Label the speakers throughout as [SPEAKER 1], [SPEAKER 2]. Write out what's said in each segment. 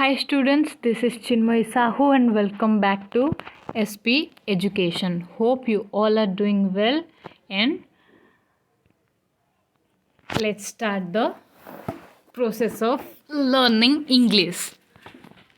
[SPEAKER 1] Hi students, this is Chinmay Sahu and welcome back to SP Education. Hope you all are doing well and let's start the process of learning English.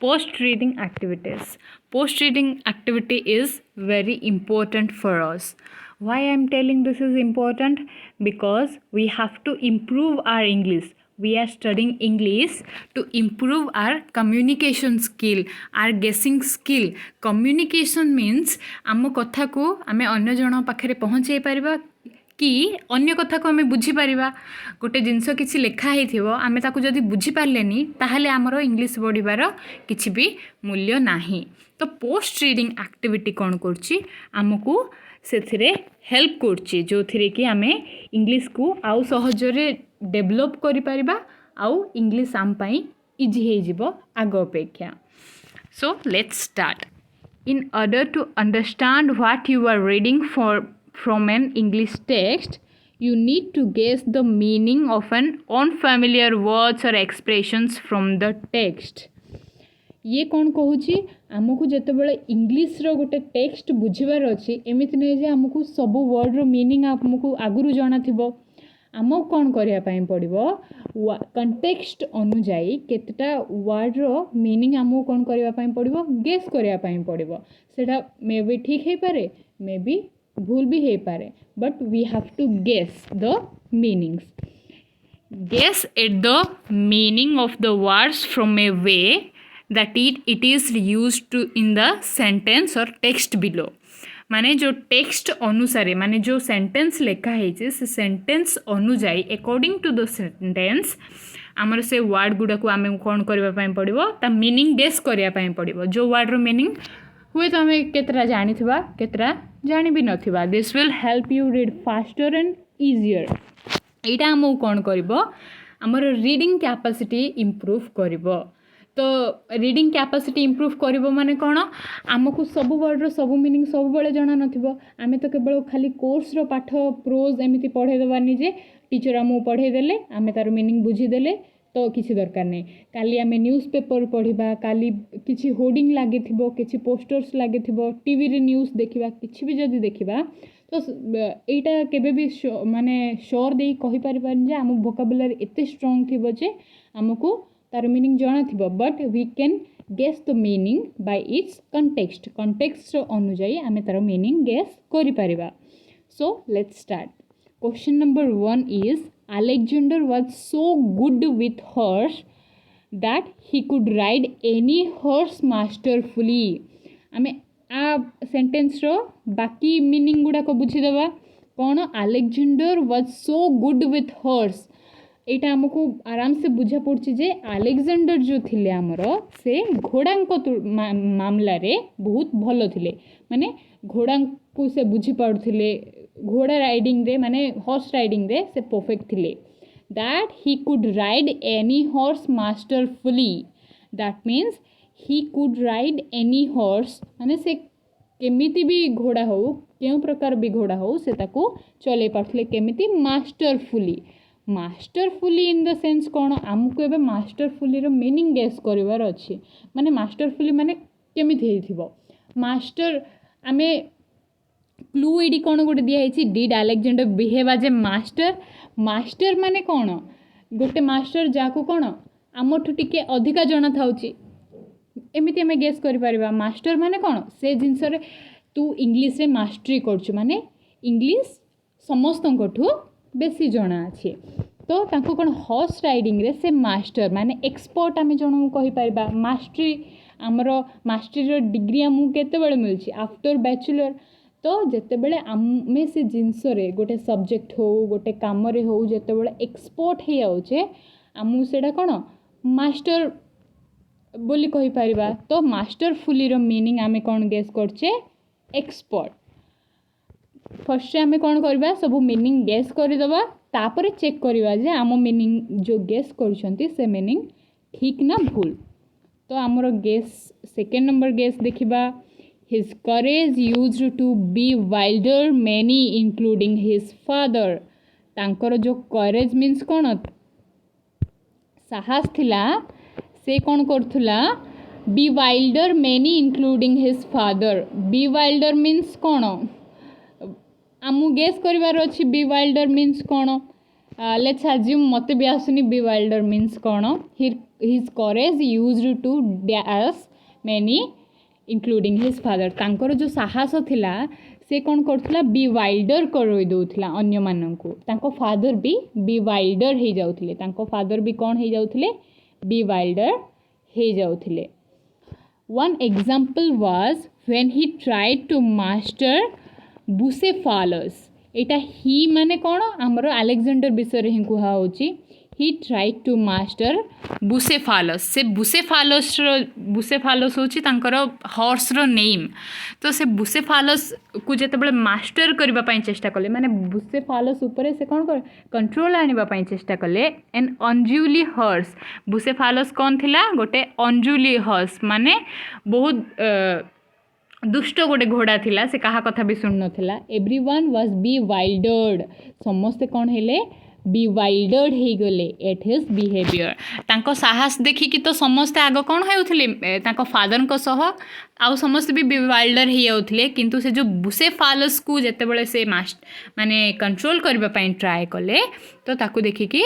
[SPEAKER 1] Post reading activities. Post reading activity is very important for us. Why I am telling this is important? Because we have to improve our English. We are studying English to improve our communication skill, our guessing skill. Communication means आम कथा को आमे अन्य जन पाखरे पहुँचाई Paribas कि अन्य कथा को आमे बुझी पारिबा गोटे जिनस किछि लेखा हेथिबो आमे ताकू जदि बुझी पारलेनी ताहाले हमरो इंग्लिश बढ़िबार किछि भी मूल्य नाही। तो पोस्ट रीडिंग एक्टिविटी कोन करछि हमकू सेथिरे हेल्प करछि जो थिरे कि आमे इंग्लिश को आउ सहजरे डेवलप करि पारिबा आउ इंग्लिश आम पई इजी हे जिवो आगो अपेक्षा। सो let's start. In order to understand what you are reading from an English text, you need to guess the meaning of an unfamiliar words or expressions from the text. ये कौन कहूची आमको जिते बड़े इंग्लिश रो गोटे text बुझीबार अच्छी एमती नहीं जे आमको सब वर्ड रो मीनिंग आमको आगुरु जाना थिबो आमको कौन करिया पई पड़िबो कंटेक्स्ट अनुजाई केतटा वर्ड रो मीनिंग आमको कौन करिया पई पड़िबो गेस करिया पई पड़िबो सेटा मे बी ठीक हे पारे मे बी भूल भी हे पारे but we have to guess the meanings. Guess at the meaning of the words from a way that it is used to in the sentence or text below. माने जो text अनुसारे माने जो sentence लेखा है से सेंटेंस अनुजाई according to the sentence आमर से वर्ड गुड़ा को आम कौन करने पड़ो ता मीनिंग गेस करने पड़ो जो वर्ड रो मीनिंग हुए तो आम केतरा जानी केतरा जानी भी नथिबा। This will help you read faster and easier. एटा आमको कौन करिबो आमर रीडिंग कैपेसिटी इम्प्रूव करिबो। तो रीडिंग कैपेसिटी इम्प्रूव करिबो माने कोन आमको सब वर्ड रो सब मीनिंग सब बेले जाना नथिबो आमे तो केवल खाली कोर्स रो पाठ प्रोज एमिति पढ़े दबानी जे टीचर आमको पढ़े देले आमे तार मीनिंग बुझी देले तो किसी दरकार नहीं काली आमे न्यूज़ पेपर पढ़िबा काली किछि होर्डिंग लागे थिबो किछि पोस्टर्स लागे थिबो टीवी रे न्यूज़ देखिबा किछि भी जदी देखिबा तो एटा केबे भी माने श्योर देई कहि परिबान जे आम वोकाबुलरी एते स्ट्रांग थिबो जे आमको तार मीनिंग जाना थिबो but we can guess the meaning by its context अनुजाई आमे तार मीनिंग गेस करि परिबा। So let's start. Question number 1 is Alexander was so good with horse that he could ride any horse masterfully. आमे आ sentence रो बाकी meaning गुडा को बुझी देबा कोन Alexander was so good with horse एटा हमको आराम से बुझा पड़छि जे अलेक्जेंडर जो थिले हमरो से घोड़ा मामला रे बहुत भलो थिले माने घोड़ा को से बुझी पाड़थिले घोड़ा राइडिंग रे माने हॉर्स राइडिंग रे से परफेक्ट थिले that he could ride any horse masterfully that means he could ride any horse माने से केमिति भी घोड़ा हो केउ प्रकार भी घोड़ा हो से ताको चले पाड़थिले केमिति मास्टरफुली इन द सेंस कौन आमको एबे मास्टरफुली रो मीनिंग गेस करिवार अछि माने मास्टरफुली माने केमिति हेथिबो मास्टर आमे क्लू एडी कौन गोटे दिया है did Alexander behave as a master माने कौन गोटे मास्टर जाको कौन आमठू टिके अधिका जଣା थाउची एमिति हमें गेस करि परिबा। मास्टर माने कौन से जिनस रे तू इंग्लिश रे मास्टरी करछु माने इंग्लिश समस्तंकठू बेसी जଣା अछि तो ताको कौन हॉर्स राइडिंग रे से मास्टर माने एक्सपर्ट आमे जणो कहि परिबा। मास्टरी हमरो मास्टरी रो डिग्री हमु केते बेले मिलछि आफ्टर बैचलर तो जेते बेले आमे से जिनस रे गोटे सब्जेक्ट हो गोटे काम रे हो जेते बेले एक्सपर्ट हे आउचे आमु सेडा कोन मास्टर बोली कहि परिबा। तो मास्टरफुली रो मीनिंग आमे कोन गेस करछे एक्सपर्ट। फर्स्ट आमे कोन करबा सब मीनिंग गेस करि दबा तापर चेक करबा जे आम मीनिंग जो गेस करछंती से मीनिंग ठीक ना भूल। तो हमरो गेस सेकंड नंबर गेस देखिबा his courage used to be wilder many including his father तांकर जो courage means कोन साहस थिला से कौन करथुला bewilder many including his father. bewilder means कौन आमु गेस करिवार अछि bewilder means कौन let's assume मते भी आसुनी bewilder means कौन his courage used to dash many including his father. तांकर जो साहस थिला से कौन करथुला bewilder करoi दउथला अन्य माननकु तांको फादर भी bewilder हे जाउथले तांको फादर भी कौन हे जाउथले bewilder hey जाउथले. One example was when he tried to master Bucephalus. एटा ही माने कौन आमर अलेक्जेंडर विषय ही कुहा होची. he tried to master Bucephalus. से बुसेफालस होची तांकर हॉर्स रो नेम. तो से बुसेफालस को जेतेबेले मास्टर करबा पई चेष्टा कले माने बुसेफालस ऊपर से कौन कर कंट्रोल आनिबा पई चेष्टा कले एन अनजुली हॉर्स. बुसेफालस कौन थिला गोटे अनजुली हॉर्स माने बहुत दुष्ट गोटे घोड़ा थिला से कहा कथा भी सुन नथिला. Everyone was bewildered. समस्ते कौन हेले bewildered हे गले एट हिज बिहेवियर. तांको साहस देखि कि तो समस्ते आग कौन हेउथिले तांको फादर को सह आउ समस्ते भी bewilder हे जाउथिले. किंतु से जो बुसेफालस को जेतेबेले से माने कंट्रोल करबा पई ट्राई कले तो ताकू देखि कि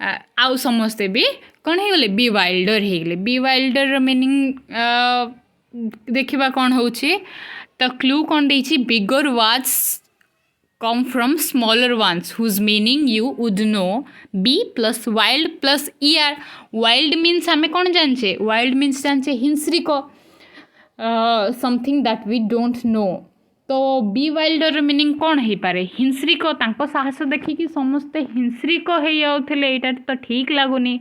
[SPEAKER 1] आउ समस्ते भी कौन हे गले bewilder हे गले. bewilder मीनिंग देखिबा कौन होची तो क्लू कौन देछि बिगर words come from smaller ones whose meaning you would know. B plus wild plus er. wild means हमें कौन जानचे wild means जानचे हिंसरी को something that we don't know. तो bewilder मीनिंग कौन है पारे हिंसरी को तांको साहस देखि कि समस्ते हिंसरी को हे जाउथले एटा तो ठीक लागुनी.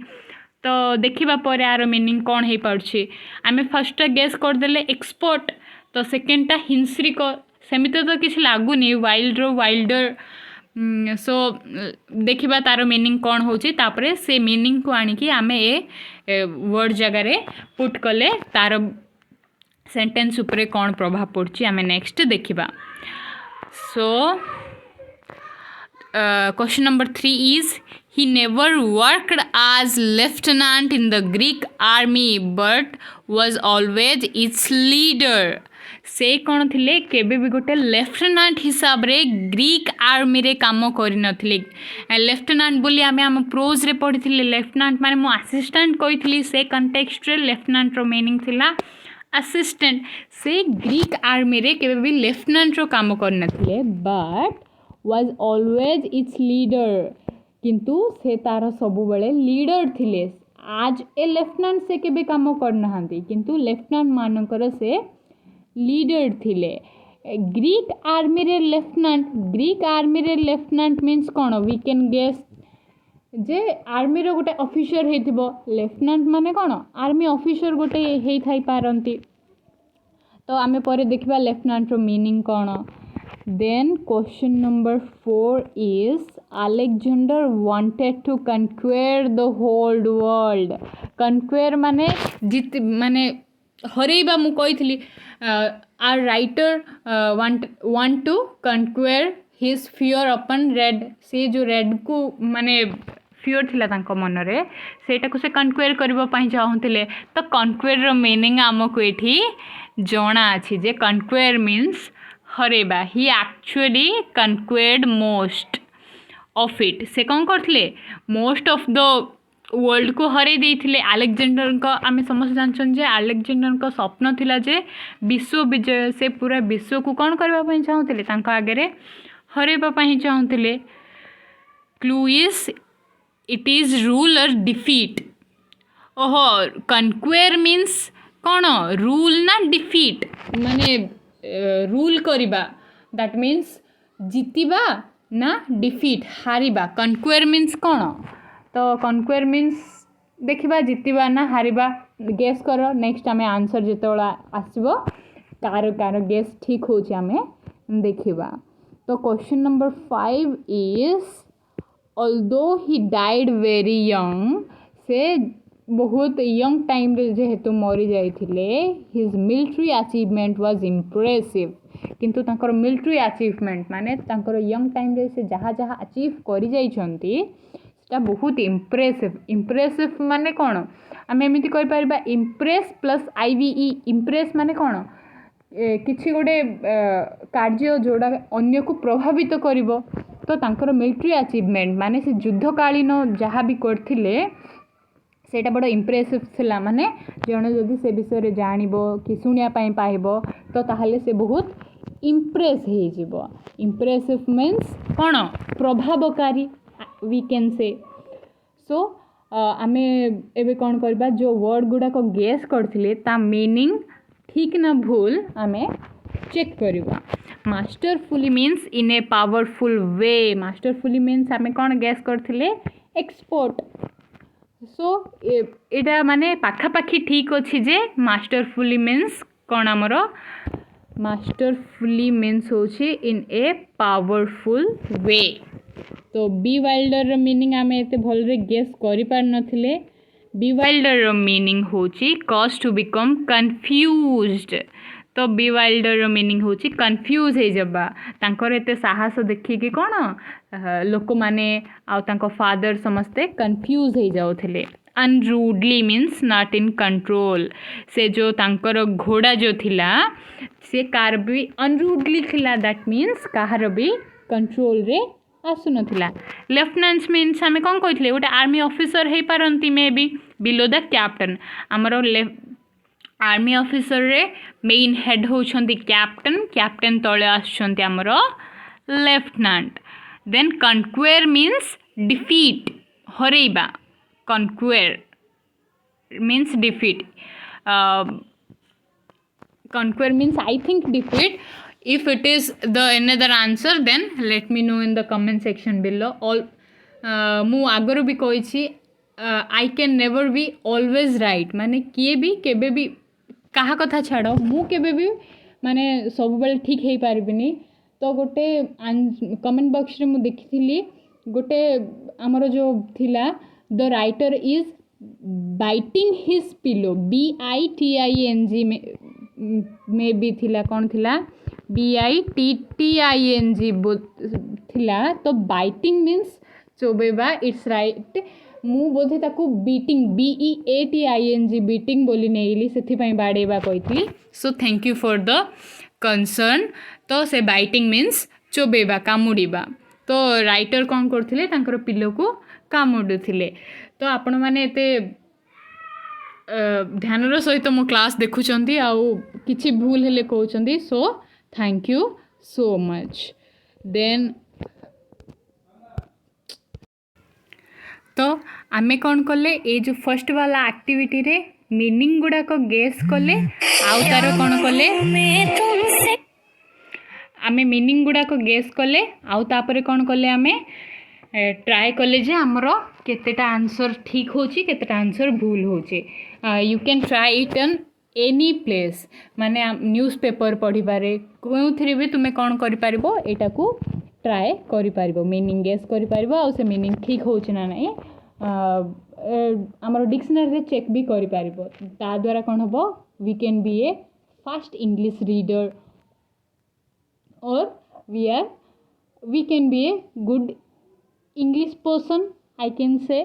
[SPEAKER 1] तो देखिबा पर यार मीनिंग कौन है पारछि आमे फर्स्ट गेस कर देले एक्सपर्ट तो सेकेंडटा हिंसरी को सेमिति तो किसी लागुनी वाइल्ड रो वाइल्डर. सो देखिबा तार मीनिंग कौन होची तापरे से मीनिंग को आनी कि आमे ए वर्ड जगह रे पुट कले तार सेंटेंस ऊपर कौन प्रभाव पड़ची आमे नेक्स्ट देखिबा. सो question number 3 is he never worked as lieutenant in the Greek army but was always its leader. से कौन थिले केबे भी गोटे लेफ्टिनेंट हिसाब रे ग्रीक आर्मी रे काम करि नथिले. लेफ्टिनेंट बोली आमे हम प्रोज रे पढिथिले लेफ्टिनेंट माने मो असिस्टेंट कहिथिली से कॉन्टेक्स्ट रे लेफ्टिनेंट रो मीनिंग थिला असिस्टेंट. से ग्रीक आर्मी रे केबे भी लेफ्टिनेंट रो काम कर नथिले but was always its leader. किंतु से तार सबु बेले लीडर थिले. आज ए लेफ्टिनेंट से केबे काम कर नहांती किंतु लेफ्टिनेंट मानकर से लीडर थिले. ग्रीक आर्मी रे लेफ्टिनेंट मीन्स कौन वी कैन गेस जे आर्मी रो गोटे ऑफिसर हेतिबो. लेफ्टिनेंट माने कौन आर्मी ऑफिसर गोटे हेई थाई पारंती. तो आमे परे देखिबा लेफ्टिनेंट रो मीनिंग कौन. Then question number 4 is Alexander wanted to conquer the whole world. conquer माने जीत माने हरेबा मु कहिथली आर writer want to conquer his fear upon red. से जो रेड को माने फियर थिला तांको मन रे सेटा को से कन्क्वेर करबा पई चाहुथिले. तो कन्क्वेर रो मीनिंग हमको एठी जणा अछि जे कन्क्वेर मीन्स हरेबा. He actually conquered most of it. से कौन करथिले मोस्ट ऑफ द वर्ल्ड को हरे देइथिले. अलेक्जेंडर को आमे समस्त जानछन जे अलेक्जेंडर को स्वप्न थिला जे विश्व विजय से पूरा विश्व को कौन करबा पई चाहुथिले तांको आगे रे हरेबा पई चाहुथिले. Clue is it is rule or defeat. ओहो कन्क्वेर मीन्स कौन रूल ना डिफीट माने रूल करिबा दैट मीन्स जितिबा ना डिफीट हारिबा. कन्क्वेर मीन्स कौन तो कन्क्वेर मीन्स देखिबा जितिबा ना हारिबा. गेस करो नेक्स्ट आमे आंसर जेतोला आसीबो कार कार गेस ठीक होची आमे देखिबा. तो question number 5 is although he died very young से बहुत यंग टाइम रे जेहेतु मरी जाइथिले his military achievement was impressive. किंतु तांकर मिलिट्री अचीवमेंट माने तांकर यंग टाइम रे से जहाँ जहाँ अचीव करि जाइछंती सेटा बहुत इम्प्रेसिव. इम्प्रेसिव माने कौन आम एमती कर इम्प्रेस प्लस आईवीई इम्प्रेस माने कौन किसी गोटे कार्य जोड़ा अन्य को प्रभावित करिवो तो तांकर मिलिट्री अचीवमेंट माने से युद्धकालीन जहाँ भी करथिले सेटा बड़ा इम्प्रेसिव थिला माने जने जदि से विषय रे जानिबो कि सुनिया पाई पाइबो तो ताहले से बहुत इम्प्रेस हो जिवो इम्प्रेसिव मीन्स कौन प्रभावकारी वी कैन से सो आमे एबे कौन करबा जो वर्ड गुडा को गेस करथिले ता मीनिंग ठीक ना भूल आमे चेक करबा masterfully means in a powerful way masterfully means आमे कौन गेस करथिले एक्सपोर्ट सो एटा माने पाखापाखी ठीक अच्छी जे मास्टरफुली मीन्स कौन आमर मास्टरफुली मीन्स होची इन ए पावरफुल वे तो बी वाइल्डर मीनिंग आम एते भलरे गेस करि पार नथिले बी वाइल्डर मीनिंग होची कॉज टू बिकम कन्फ्यूज्ड तो बी वाइल्डर मीनिंग होची कन्फ्यूज हो जबा तांकर एते साहस देखि कि कोन लोक माने आ तांको फादर समस्ते कन्फ्यूज हो जाउथिले अनरूडली मीन्स नॉट इन कंट्रोल से जो तांकर घोड़ा जो थिला से कार भी अनरूडली थिला दैट मीन्स कहार भी कंट्रोल रे आसु नथिला लेफ्टिनेंट मीन्स आमे कोन कहितले गोटे आर्मी ऑफिसर हे पारंती may be below the captain हमरो आर्मी ऑफिसर रे मेन हेड होछंती कैप्टन कैप्टन तळे आछंती हमरो lieutenant then conquer means defeat हरेबा conquer means defeat conquer means I think defeat if it is the another answer then let me know in the comment section below all मु आगर भी कही I can never be always right माने किए भी केबे भी कहा कथा छाड़ मु केबे भी माने सब बेले ठीक हे पारबिनी तो गोटे कमेंट बॉक्स रे मु देखिथिली गोटे हमर जो थिला the writer is biting his pillow BITING में भी थिला कौन थिला BITTING थिला तो बाइटिंग मीन्स चोबेबा इट्स राइट मु बोधे ताकू बीटिंग BEATING बीटिंग बोली नेली सेथि पई बाडेबा कहितली so thank you for the concern तो से बाइटिंग मीन्स चोबेबा कामुड़ीबा तो राइटर कौन करथिले तांकर पिलो को कामुडुथिले तो आपण माने एते ध्यानर सहित मो क्लास देखुचंती आउ किछि भूल हेले कहउचंती so thank you so much then तो आमे कौन कले ए जो फर्स्ट वाला एक्टिविटी रे मीनिंग गुडा को गेस कले आउ तार कौन कले आमे मीनिंग गुडा को गेस कले आउ तापरे कौन कले आमे ट्राए कले जे हमरो केतेटा आंसर ठीक होची केतेटा आंसर भूल होची you can try it on any place माने न्यूज़ पेपर पढ़ी पारे कोउथरे भी तुमे कौन करि पारिबो एटा को ट्राए करि पारिबो मीनिंग गेस करि पारिबो आ से मीनिंग ठीक होची ना नाही हमरो डिक्शनरी रे चेक भी करि पारिबो ता द्वारा कोन हबो we can be a fast English reader और we can be a good English person I can say.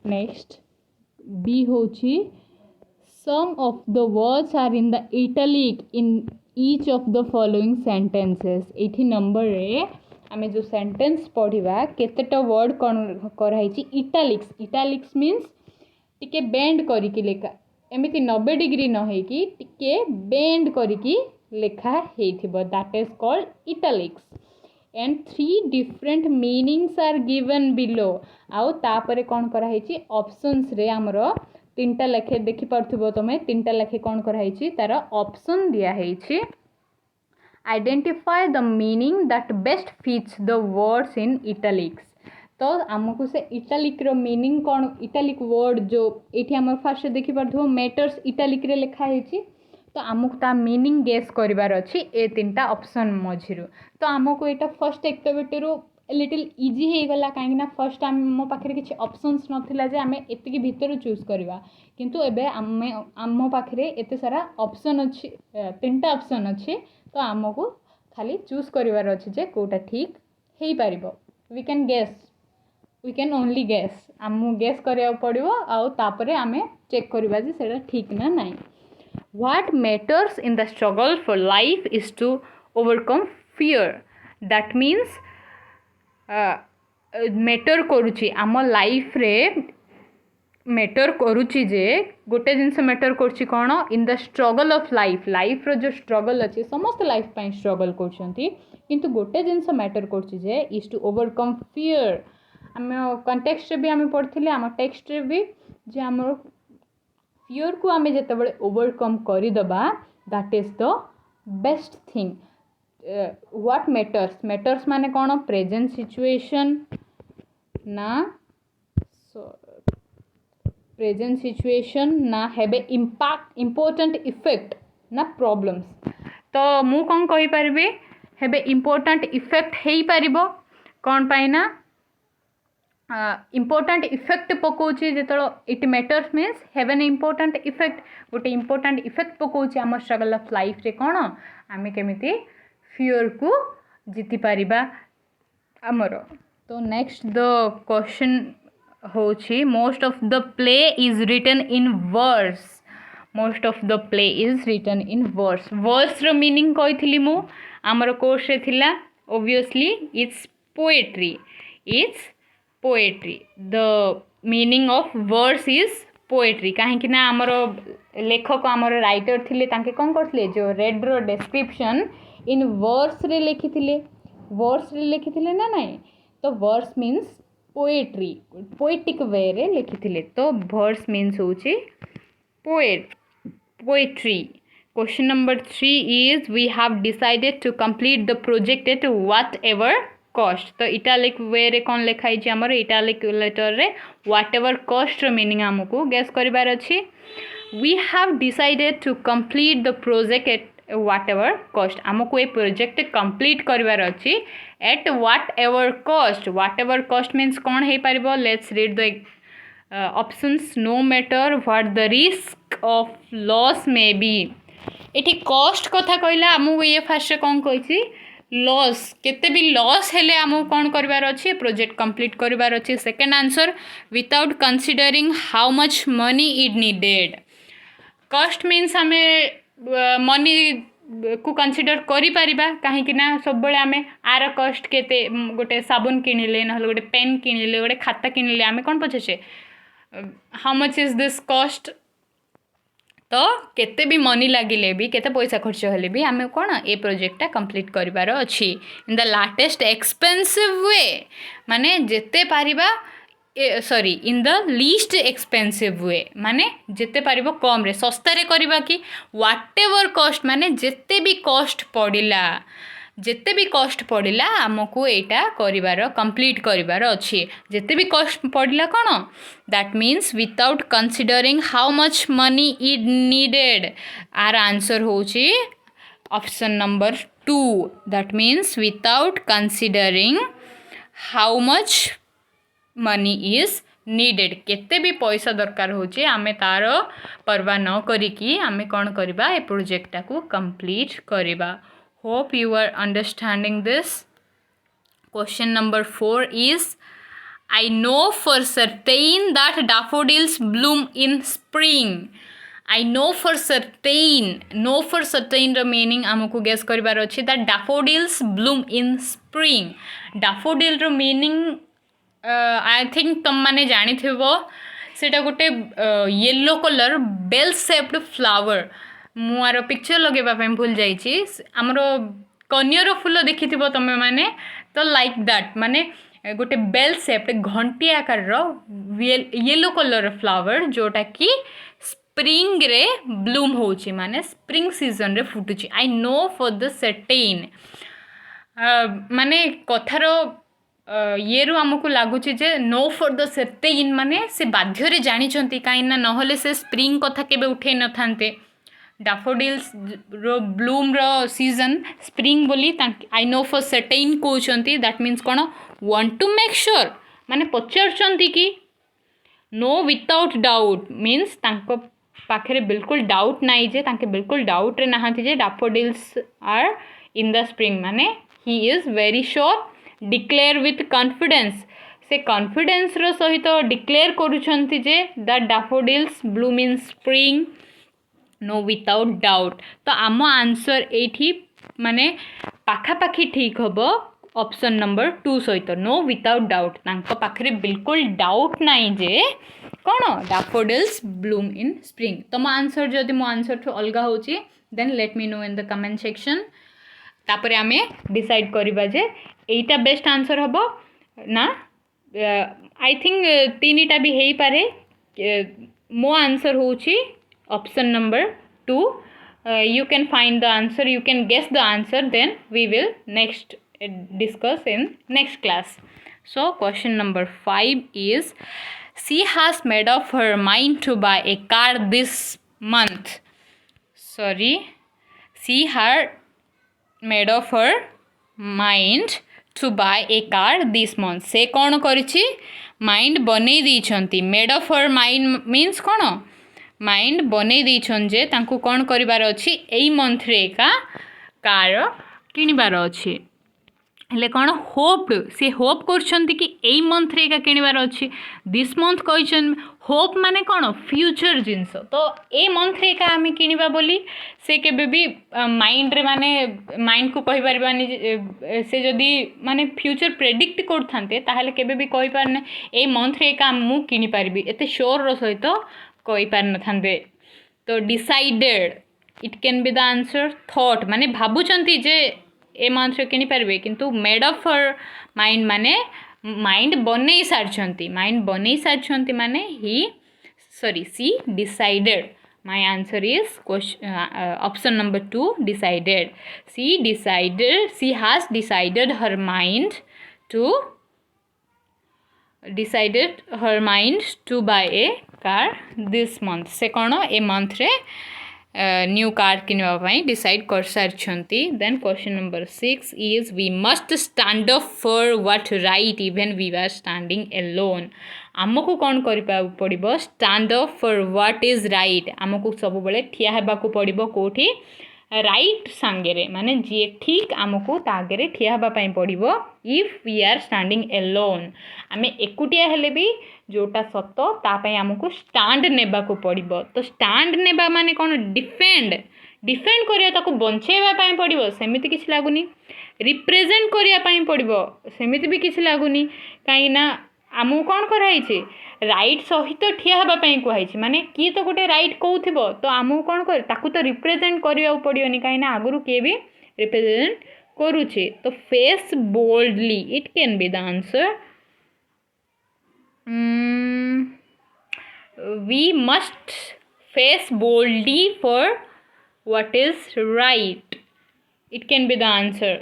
[SPEAKER 1] Next B होची some of the words are in the italic in each of the following sentences एठी number रे आमे जो sentence पढ़िबा केतेटा word कोन कराइची italics means टिके bend करी कि लेखा एमिति 90 डिग्री न हे कि टिके बेंड करी कि लेखा हेथिबो that is called italics and 3 different meanings are given below आउ तापरे कोन करा हेची ऑप्शंस रे हमरो तीनटा लेखे देखि परथुबो तमे तीनटा लेखे कोन करा हेची तार ऑप्शन दिया हेची identify the meaning that best fits the words in italics तो आमको से इटालिक रो मीनिंग कौन इटालिक वर्ड जो ये आम फास्ट देखी पार्थो मैटर्स इटालिक रे लिखा है तो आमको ता मीनिंग गेस करिवार अछि ए तीनटा ऑप्शन मझिरु तो आमको एटा फर्स्ट एक्टिविटी रो लिटिल इजी हे गला काहे ना फर्स्ट आम मो पाखरे किछि ऑप्शंस नथिला जे आमे एतिकी भीतर चूज करबा किंतु एबे आम पाखरे एते सारा ऑप्शन अछि तीनटा ऑप्शन अछि तो आमको खाली चूज करिवार अछि जे कोटा ठीक हेई पारिबो we can guess we can only guess आम गैस करिया पड़िबो आउ तापरे आमे चेक करबा जे सेटा ठीक ना नाही. What matters in the struggle for life is to overcome fear. That means matter करुची आम लाइफ रे मैटर करुची जे गोटे जिनस मैटर करुची कौन in the struggle of life life रो जो स्ट्रगल अच्छे समस्त लाइफ पाई स्ट्रगल करछंती किंतु गोटे जिनस मैटर करुची जे इज टू ओवरकम फियर. आम कंटेक्स्ट रे भी आम पढ़थिले आम टेक्स्ट रे भी जे आम फियर को आम जिते ओवरकम करदबा that is the best thing. What matters माने कौन प्रेजेंट सिचुएशन ना प्रेजेंट सिचुएशन ना हैव ए इम्पोर्टेंट इफेक्ट ना प्रॉब्लम्स. तो मु कौन कहि परिबे हैव ए इम्पोर्टेंट इफेक्ट हेई परिबो कौन पाई ना इम्पोर्टेंट इफेक्ट पकाउची जेतलो it matters means have an important effect गोटे इम्पोर्टेंट इफेक्ट पकाउची आम स्ट्रगल ऑफ लाइफ रे कौन आमे केमिति फियर को जीति पारिबा आमर. तो नेक्स्ट द क्वेश्चन होची most of the play is written in verse. Most of the play is written in verse. Verse रो मीनिंग कहिथिली मु आमर कोर्स रे थिला obviously it's poetry. It's poetry. The meaning of verse is poetry कहीं ना आमर लेखक आमर राइटर थिले तांके कौन करथिले जो रेड रो डिस्क्रिप्शन इन वर्स रे लिखिथिले ना नहीं. तो verse means poetry poetic way रे लिखिथिले. तो वर्स मीन्स होची poetry. Question number 3 is we have decided to complete the project at whatever cost. तो इटालिक वे रे कौन लिखाई जे हमर इटालिक लेटर रे व्हाट एवर कॉस्ट रो मीनिंग हमको गेस करिवार अछि. We have decided to complete the project at whatever cost. आमको ये प्रोजेक्ट कंप्लीट करिवार अछि at whatever cost. Whatever cost means कौन है पारिबो. Let's read the options. No matter what the risk of loss may be. एठी cost कथा कहला आमको ये फास्ट कौन कहिछि लॉस केते भी लॉस हेले आमको कौन करिवार अछि प्रोजेक्ट कंप्लीट करिवार अछि. Second answer without considering how much money it needed. Cost means हमें मनी को कंसीडर करि परिबा कहीं ना सब बेले आमे आर कॉस्ट केते गोटे साबुन किनिले न गोटे पेन किनिले गोटे खाता किनिले आमे कौन पछे how much is this cost. तो केते भी मनी लगिले भी केते पैसा खर्च हेले भी आमे कौन ए प्रोजेक्टा कंप्लीट करिवार अछि in the latest expensive way माने जेते पारिबा sorry in the least expensive way माने जेते पारिबो कम रे सस्ता रे करिबा कि व्हाट एवर कॉस्ट माने जेते भी कॉस्ट पड़िला आमको एटा करिवार कंप्लीट करिवार अछि. जेते भी कॉस्ट पड़िला कोन that means without considering how much money it needed. आर आंसर होची option number 2 that means without considering how much money is needed. केते भी पैसा दरकार होचे आमे तार परवा न करिकी आमे कौन करिबा ए प्रोजेक्टा को कंप्लीट करिबा. Hope you are understanding this. Question number 4 is I know for certain that daffodils bloom in spring. I know for certain रो मीनिंग हमको गेस करिवार अछि that daffodils bloom in spring. daffodil रो मीनिंग आई थिंक तुम मैंने जानी सेटा गोटे yellow colour bell shaped flower. मुआर पिक्चर लगेबा भूल जाइछि आमर कन्यर फूल देखि तुम मैंने तो लाइक दैट माने गोटे बेल शेप्ड घंटी आकार येलो कलर फ्लावर जोटा कि स्प्रिंग रे ब्लूम होची माने स्प्रिंग सीजन रे फुटुची. I know for the certain माने कथार ये रु आमको लगुच नो फॉर द सर्टेन माने से बाध्य जानी कहीं ना नहले से स्प्रिंग कथा केबे उठे न थांते. डाफोडिल्स रो ब्लूम रो सीजन स्प्रिंग बोली आई नो फॉर सर्टेन कहते दैट मीन्स कौन वांट टू मेक श्योर माने पचार कि नो विदाउट डाउट मीन्स पाखे बिल्कुल डाउट नाई जे तांके बिल्कुल डाउट रे नहांती जे daffodils are in the spring माने he is very sure declare with confidence से कॉन्फिडेंस रो सहित डिक्लेयर करूछंती जे the daffodils bloom in spring no without doubt. तो आम आंसर एठी माने पाखापाखी ठीक हम ऑप्शन नंबर 2 सहित नो विदाउट डाउट। तांको पाखरे बिल्कुल डाउट नहीं जे कौन डैफोडिल्स ब्लूम इन स्प्रिंग। तुम आंसर जदि मो आंसर ठू अलगा होची then let me know in the comment section. तापरे आमे डिसाइड करिबा जे एटा बेस्ट आंसर हबो ना। आई थिंक तीनटा भी हेई पारे। मो आंसर होची option number 2। you can find the answer, you can guess the answer, then we will next discuss in next class. So question number 5 is she has made up her mind to buy a car this month. Sorry, she had made up her mind to buy a car this month. से कौन करिछि mind बनै दैछंती। Made of her mind means कौन mind बनै दैछन जे तांकु कौन करिवार अछि एई मंथ रे का कार किनिबार अछि। हेले कौन होप्ड से होप करछंती कि एई मंथ रे का किनिबार अछि। दिस मंथ कहिछन होप माने कौन फ्यूचर जिंस। तो ए मंथ रे का आमे किनिबा बोली से केबे भी माइंड रे माने माइंड को कहि परबानी से जदी माने फ्यूचर प्रेडिक्ट करथांते ताहाले केबे भी कहि पारने ए मंथ रे का मु किनि पारबी एते श्योर रो सहित कहि पार नथांते। तो decided it can be the answer. Thought माने भाबुचंती जे ए मंथ रे किनि पारबे किंतु मेड ऑफ हर माइंड माने माइंड बनै सारछंती। माइंड बनै सारछंती माने he sorry she decided. My answer is option number 2 decided. She decided she has decided her mind to decided her mind to buy a car this month। से कौन ए month रे न्यू कार किनवा पई decide कर सारछंती। Then question number 6 is we must stand up for what right even we are standing alone. आमको कौन करिपा पड़िबो stand up for what is right. आमको सब बेले ठिया हेबाकू पड़िबो कोठी राइट सांगेरे माने जी ठीक आमको तागेरे ठिया हेबा पई पड़िबो if we are standing alone. आमे एकुटिया हेले भी जोटा सत्य ता पई आमको स्टैंड नेबाकू पड़िबो। तो स्टैंड नेबा माने कौन डिफेंड डिफेंड करिया ताकू बंचेबा पई पड़िबो सेमिति किछि लागुनी। रिप्रेजेंट करिया पई पड़िबो सेमिति भी किछि लागुनी। काई ना आमु कौन कराई छे राइट सहित ठिया हेबा पई कहै छी माने की तो गोटे राइट कहउथिबो तो आमु कौन कर ताकू तो रिप्रेजेंट करिया पड़ियोनी काई ना आगुरु के भी रिप्रेजेंट करूछे। तो face boldly it can be the answer. we must face boldly for what is right, it can be the answer।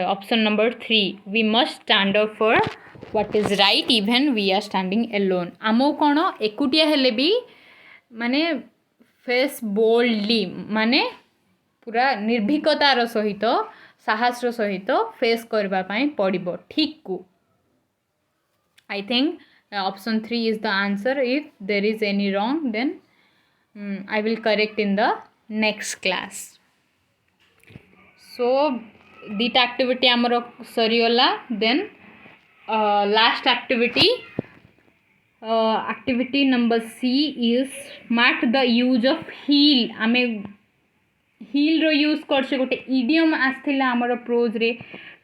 [SPEAKER 1] option number 3 we must stand up for what is right even we are standing alone। आमो कौन एकुटिया हेले भी माने face boldly माने पूरा निर्भीकतार सहित साहसर सहित face करबा पई पड़िबो ठीक को। I think option 3 is the answer। If there is any wrong then I will correct in the next class। So dita activity amaro sariyola। then last activity activity number C is mark the use of heel। आमे heel रो use करछे गोटे idiom आस्थिला हमर pros रे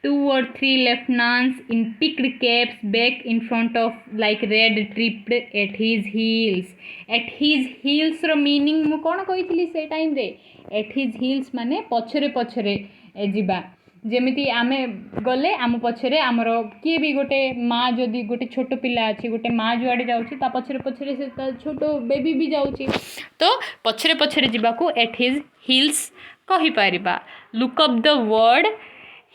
[SPEAKER 1] 2 or 3 lieutenants in picked caps back in front of like red tripped at his heels। at his heels रो meaning मु कोन कहितली से time रे at his heels माने पछरे पछरे जिबा जेमिति आमे गले आम पछरे आमर किए भी गोटे माँ जदि गोटे छोट पिला अच्छी गोटे माँ जुआड़े जाऊँगी ता पछरे पछरे से छोट बेबी भी जाऊँगी तो पछरे पछरे जीवाकू एट हिज हिल्स कहि पारिबा। Look up the word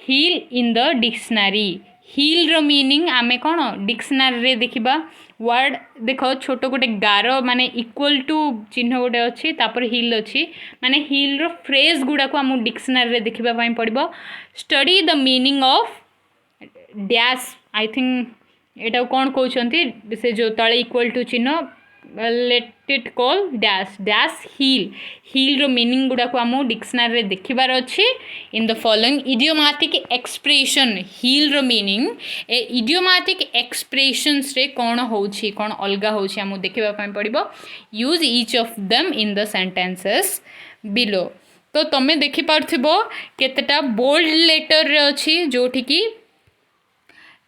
[SPEAKER 1] heel in the dictionary. Heel रो मीनिंग आमे कौन डिक्शनरी रे देखिबा वर्ड देख छोट गोटे गार माने इक्वल टू चिन्ह गोटे अच्छी तापर हिल अच्छी माने हिल रो फ्रेज गुड़ा को आम डिक्शनरी रे देखिबा पई पड़िबो। Study the meaning of dash I think एटा कौन कहउछंती से जो तळे इक्वल टू चिन्ह let it call dash dash heel heel रो मीनिंग गुड़ा को आम डिक्शनरी देखिबार अच्छी in the following idiomatic expression heel रो मीनिंग ए इडियोमैटिक एक्सप्रेशंस रे कौन होउछि कौन अलगा होउछि आम देखिबा पय पड़िबो use each of them in the sentences below तो तमे देखि पारथिबो केतेटा बोल्ड लेटर रे अछि जोठी की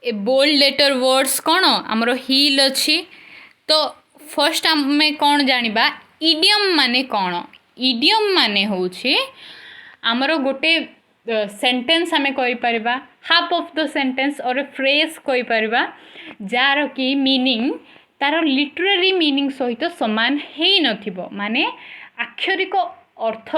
[SPEAKER 1] ए बोल्ड लेटर वर्ड्स कौन आमर हील अच्छी तो फर्स्ट आम कौन जानिबा इडियम माने कौन इडियम माने होउछि आमर गोटे सेंटेंस आमे कहि परिबा हाफ ऑफ द सेंटेंस और फ्रेज कहि परिबा जार की मीनिंग तार लिटरेरी मीनिंग सहित समान हेई नथिबो माने आक्षरिक अर्थ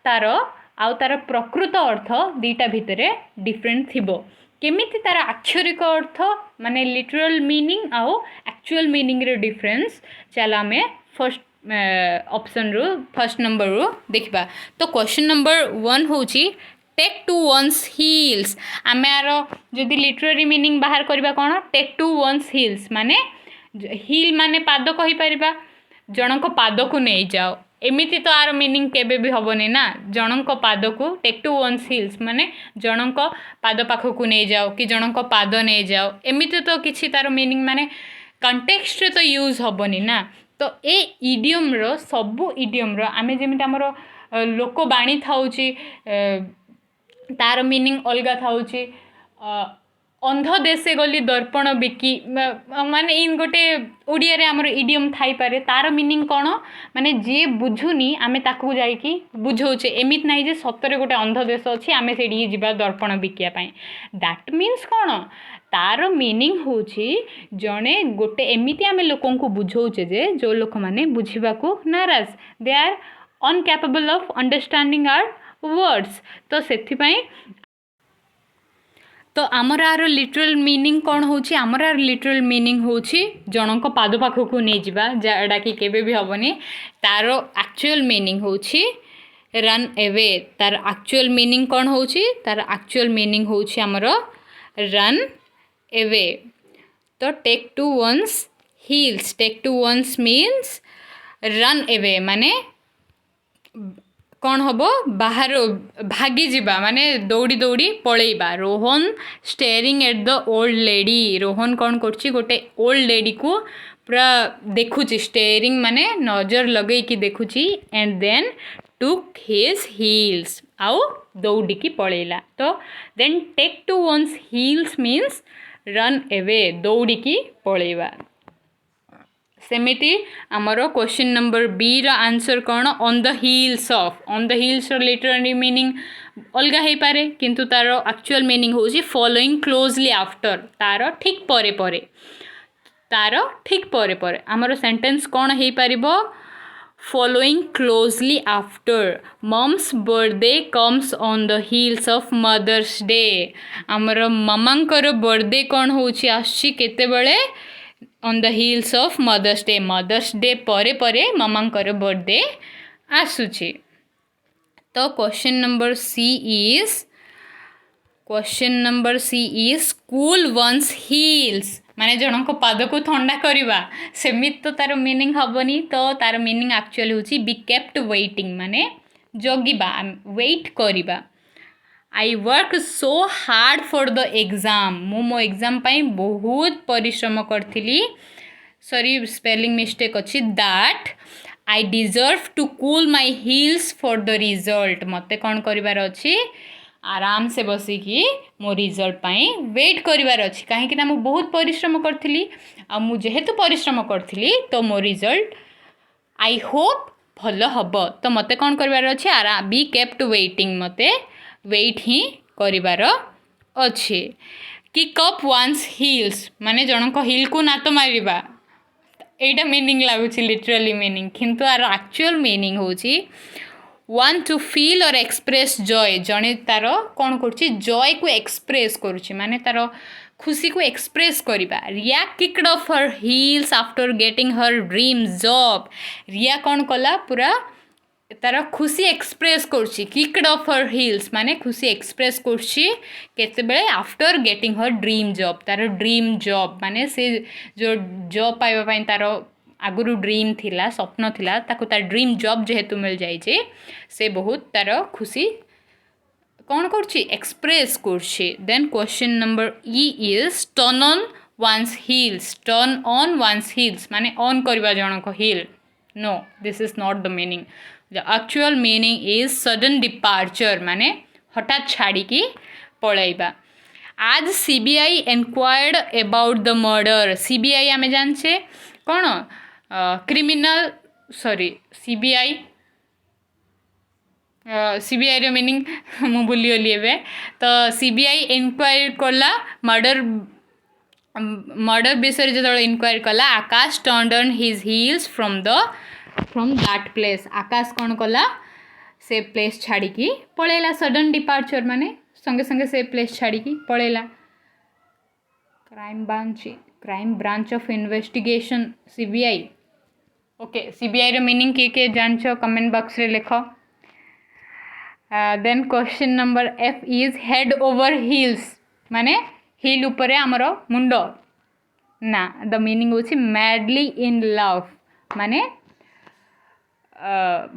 [SPEAKER 1] तार आउ तार प्रकृत अर्थ दीटा भितरे डिफरेंट थिबो केमिति तार अक्षरिक अर्थ माने लिटरल मीनिंग आउ एक्चुअल मीनिंग रे डिफरेंस चला आमे first option row first number रो देखबा तो क्वेश्चन नंबर 1 होची टेक टू वन्स हील्स आमे आरो जदि लिटरेरी मीनिंग बाहर करबा कोन टेक टू वन्स हील्स माने हील माने पाद कहि परिबा जनक पाद को नै जाओ एमिति तो आर मीनिंग केबे भी हबनी ना जनक पाद को टेक टू वन्स हील्स माने जनक पाद पाख को नै जाओ कि जनक पाद नै जाओ एमिति तो किछि तार मीनिंग माने कंटेक्स्ट रे तो यूज हबनी ना तो ए इडियम रो सबु इडियम रो आमे जेमिति हमरो लोकबाणी थाउची तार मीनिंग अलगा थाउची अंध देशे गली दर्पण बिकी माने इन गोटे ओडिया रे हमर इडियम थाई पारे तार मीनिंग कोन माने जे बुझुनी आमे ताकू जाई कि बुझौचे एमित नाही जे सतरे गोटे अंध देश अछि आमे सेडी जिबा दर्पण बिकिया पई दैट मीन्स कोन तार मीनिंग होची जणे गोटे एमिति आमे लोकन को बुझौचे जे जो लोक माने बुझिबा को नाराज they are incapable of understanding our words तो सेथि पई तो आमर आर लिटरल मीनिंग कौन होची आमर आर लिटरल मीनिंग होची जनक पाद पाख को नहीं जिबा जाडा कि केबे भी हबनी तार एक्चुअल मीनिंग होची रन अवे तार एक्चुअल मीनिंग कौन होची तार एक्चुअल मीनिंग होची आमर रन अवे तो take to one's heels take to one's means run away माने कौन हम बाहर भागी जीवा माने दौड़ी दौड़ी पलैबा Rohan staring at the old lady Rohan कौन करछि गोटे ओल्ड लेडी को पूरा देखुची स्टेरिंग माने नजर लगे कि देखुची and then took his heels आउ दौड़ी की पलैला तो then take to one's heels means run away दौड़ी की पलैबा सेमिति आमर क्वेश्चन नंबर बी रो आंसर कौन ऑन द हील्स रो लिटररी मीनिंग अलगा है पारे किंतु तार एक्चुअल मीनिंग होची फॉलोइंग क्लोजली आफ्टर तार ठीक परे आमर सेंटेंस कौन है पारिबो following closely after mum's birthday comes on the heels of Mother's day आमर मामांकर बर्थडे कौन होची आछि केते बेले on the heels of Mother's Day परे परे मामांकर बर्थडे आसुची तो question number C is cool one's heels माने जनक पाद को ठंडा करवा सेमित तो तार मीनिंग हबनी तो तार मीनिंग एक्चुअली होची बी केप्ट वेटिंग माने जगिबा वेट करवा I work so hard for the exam मो एग्जाम पाई बहुत परिश्रम करथिली सॉरी स्पेलिंग मिस्टेक अच्छी that I deserve to cool my heels for the result मते कौन करिवार अच्छी आराम से बसिकी मो रिजल्ट पाई वेट करिवार अच्छी कहीं ना मु बहुत परिश्रम करथिली आ मु जेहेतु परिश्रम करथिली तो मो रिजल्ट आई होप भल हब तो मते कौन करिवार अच्छी आराम बी केप्ट वेटिंग मते वेट ही करिवार अच्छे किक अप वन्स हील्स माने जनक हिल को नात मारिबा एटा मीनिंग लगुच लिटरली मीनिंग किंतु आर एक्चुअल मीनिंग होची वन टू फील और एक्सप्रेस जॉय जने तार कौन करुच्ची जॉय को एक्सप्रेस करुच्ची माने तार खुशी को एक्सप्रेस करिबा Riya kicked off her heels after getting her dream job Riya कौन कला पूरा तार खुशी एक्सप्रेस करछि किक्ड ऑफ हर हील्स माने खुशी एक्सप्रेस करछि केते बेले after getting her dream job तार ड्रीम जॉब माने से जो जॉब पाइबा पई तार आगुरु ड्रीम थिला स्वप्न थिला ताकू तार ड्रीम जॉब जेहेतु मिल जाइए से बहुत तार खुशी कौन कर एक्सप्रेस कर। Then question number E is turn on one's heels. Turn on one's heels माने ऑन करवा जनक heel. No this is not the meaning. The actual meaning is sudden departure माने हठात छाड़ी की पलैबा। आज CBI enquired about the murder. CBI आमे जानछे कौन क्रिमिनल सॉरी सीबीआई सीबीआई रो मीनिंग मु भूली गली एबे। तो सीबीआई इनक्वायरी कला मर्डर विषय जो इनक्वायरी कला Akash turned on his heels from that place. Akash कौन कला से प्लेस छाड़ी की पलैला। सडन डिपार्चर माने संगे संगे से प्लेस छाड़ी की पलैला। Crime branch of investigation CBI. Okay CBI रो मीनिंग के जानछो कमेंट बॉक्स रे लिखो। Then question number F is head over heels माने हिल उपरे आमर मुंड ना। द मीनिंग होची मैडली इन लव माने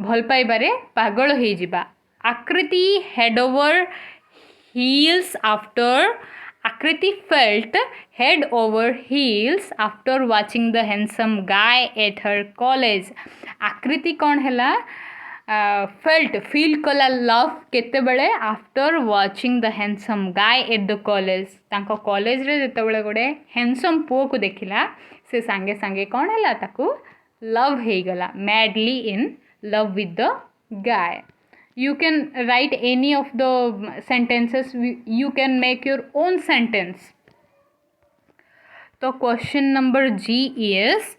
[SPEAKER 1] भल पाइबारे पागल हो जिबा। Akriti head over heels after Akriti felt head over heels after watching the handsome guy at her college. आकृति कौन हैला felt feel कला love केते बड़े after watching the handsome guy at the college। तांको कॉलेज रे जेते बड़े गोटे handsome पो को देखिला से सांगे सांगे कौन हैला ताकू love हे गला। madly in love with the guy। You can write any of the sentences. You can make your own sentence. तो question number G is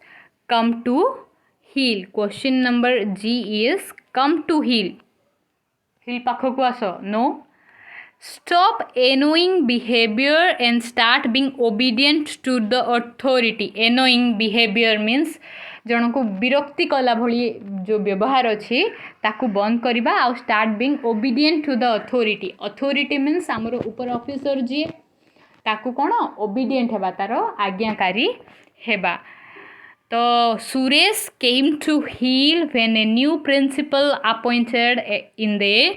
[SPEAKER 1] come to heal। question number G is come to heal। heal पाखो को आसो। no। stop annoying behavior and start being obedient to the authority। annoying behavior means जन को विरक्ति कला भली जो व्यवहार अच्छी ताकू बंद करवा आउ start being obedient to the authority. Authority means आमर ऊपर ऑफिसर जी ताकू कौन ओबीडिएंट हेबा तार आज्ञाकारी हेबा। तो Suresh came to heel when a new principal appointed in the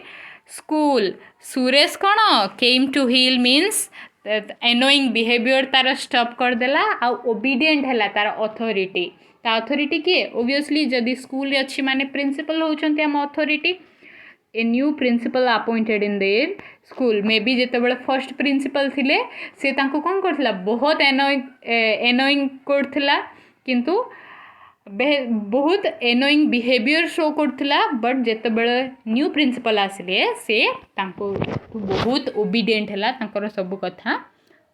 [SPEAKER 1] school. Suresh कौन came to heel means annoying behaviour तार स्टॉप कर देला आउ ओबीडिएंट हैला तार अथॉरिटी। ता अथॉरिटी किए ओबियसली जदि स्कूल अच्छी माने प्रिंसिपल होचंती आम authority. A new principal appointed in their school maybe जेते बळे फर्स्ट प्रिंसिपल थिले से तांको कोन करथिला बहुत एनोइंग करथिला किंतु बहुत एनोइंग बिहेवियर शो करथिला। बट जेते बळे न्यू प्रिंसिपल आसिले से तांको बहुत ओबीडिएंट हैला तांकर सब कथा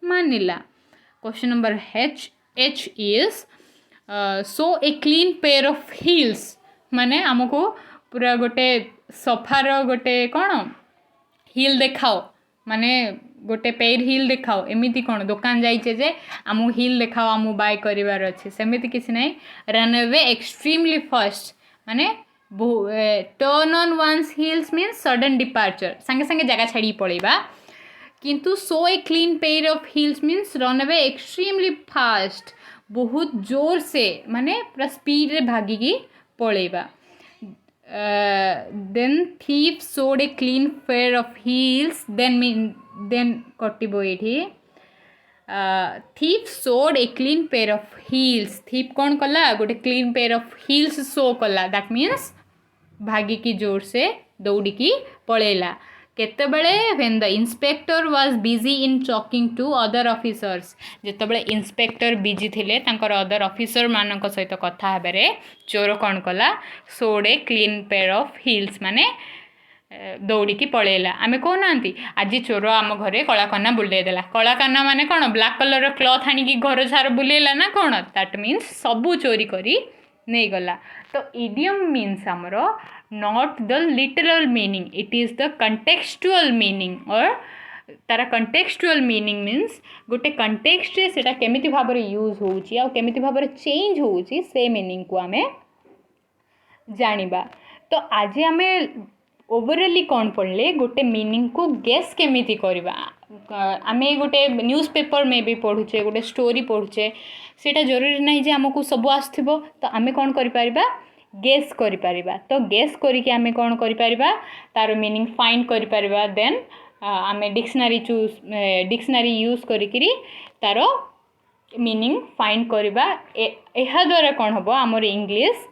[SPEAKER 1] मानिला। Question number H is so a clean pair of hills माने आमको पूरा गोटे सफार गोटे कौन हिल देखाओ माने गोटे पेयर हिल देखाओ। एमिति कौन दुकान जाइए जे आमु हिल देखाओ आमु बाय करिवार अछि सेमिति किछि नै। रन अवे एक्सट्रीमली फास्ट माने turn on one's heels means sudden departure संगे संगे जगह छाड़ी पड़ेबा। किंतु show a clean pair of heels means run away extremely fast बहुत जोर से माने पूरा स्पीड रे भागी की पड़ेबा। Then thief showed a clean pair of heels then कटिबो एठी। Thief showed a clean pair of heels. Thief कौन कला गोटे clean pair of heels show कला दैट मीन्स भागी की जोर से दौड़ी की पड़ेला। केते बळे when the inspector was busy in talking to other officers. जेते बळे इंस्पेक्टर बिजी थिले तांकर अदर ऑफिसर मानक सहित कथा हेबरे चोर कौन कला सोड a clean pair of hills माने दौड़ी की पड़ेला। आमे कहनांती आज चोर आम घरे कला कना बुले देला। कला कना माने कौन ब्लैक कलर क्लॉथ आनी की घर सार बुलेला ना कौन दैट मीन्स सबू चोरी करी नहीं गला। तो इडियम मीन्स आमर not the literal meaning it is the contextual meaning और तारा कंटेक्सचुअल मीनिंग मीन्स गोटे कंटेक्स्ट रे सेटा केमिति भाव यूज होउची आ केमिति भाव चेंज होउची से मीनिंग को आमे जानिबा। तो आज आमे ओवरऑली कौन पढ़ले गोटे मीनिंग को गेस केमिति करबा आम गोटे न्यूज़ पेपर में भी पढ़ुचे गोटे स्टोरी पढ़ुचे सेटा जरूरी नहीं जे आमको सब आसथिबो तो आमे कौन करि परिबा गेस करि परिबा तो गेस करिके आमे कौन करि परिबा तार मीनिंग फाइंड करि परिबा देन आमे डिक्शनरी यूज करिकरी तार मीनिंग फाइंड करवा एहा द्वारा कौन हम आमर इंग्लिश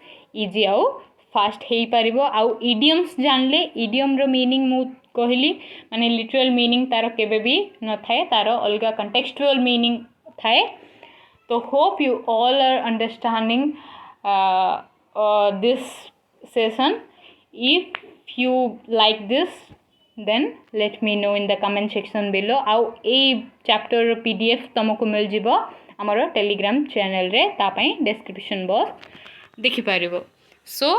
[SPEAKER 1] इजी आउ फास्ट हो पार आउ इडियम्स जानले इडियम रो मीनिंग मु कहली माने लिटरल मीनिंग तार केबे भी न थाए तार अलगा कंटेक्सचुअल मीनिंग थाए तो hope you all are understanding this session if you like this then let me know in the comment section below आउ ए चैप्टर पीडीएफ तुमको मिल जिवो हमर टेलीग्राम चैनल रे ता पई डिस्क्रिप्शन बॉक्स देखि पारिबो सो